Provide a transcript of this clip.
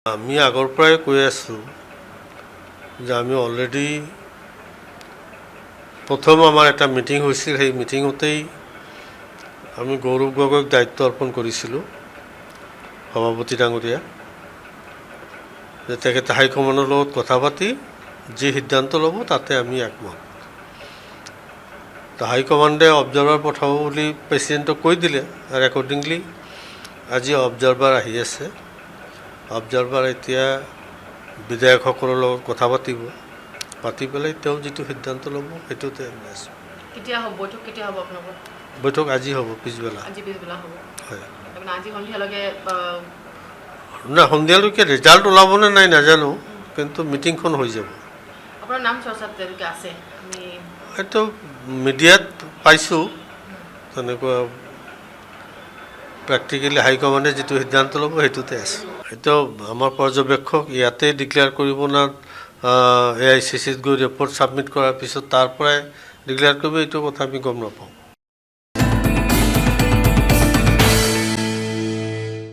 আমি আগৰ পৰাই কৈ আছোঁ যে আমি অলৰেডি প্ৰথম আমাৰ এটা মিটিং হৈছিল, সেই মিটিঙতেই আমি গৌৰৱ গগৈক দায়িত্ব অৰ্পণ কৰিছিলোঁ সভাপতি ডাঙৰীয়া, যে তেখেতে হাইকমাণ্ডৰ লগত কথা পাতি যি সিদ্ধান্ত ল'ব তাতে আমি একমত। হাইকমাণ্ডে অবজাৰ্ভাৰ পঠাব বুলি প্ৰেচিডেণ্টক কৈ দিলে, আৰু একৰ্ডিংলি আজি অবজাৰ্ভাৰ আহি আছে। অবজাৰ্ভাৰ এতিয়া বিধায়কসকলৰ লগত কথা পাতিব, পাতি পেলাই তেওঁ যিটো সিদ্ধান্ত ল'ব সেইটোতে আমি আছোঁ। কেতিয়া হ'ব বৈঠক? কেতিয়া হ'ব আপোনালোকৰ বৈঠক? আজি হ'ব, পিছবেলা। আজি পিছবেলা হ'ব। হয়, আজি সন্ধিয়ালৈকে না সন্ধিয়ালৈকে ৰিজাল্ট ওলাবনে নাই নাজানো, কিন্তু মিটিংখন হৈ যাব। আপোনাৰ নাম চৰ্চাত তেওঁলোকে আছে, আমি সেইটো মিডিয়াত পাইছোঁ। তেনেকুৱা প্ৰেক্টিকেলি হাইকমাণ্ডে যিটো সিদ্ধান্ত ল'ব সেইটোতে আছে। সেইটো আমাৰ পৰ্যবেক্ষক ইয়াতে ডিক্লেয়াৰ কৰিব না AICCত গৈ ৰিপৰ্ট ছাবমিট কৰাৰ পিছত তাৰ পৰাই ডিক্লেয়াৰ কৰিব, এইটো কথা আমি গম নাপাওঁ।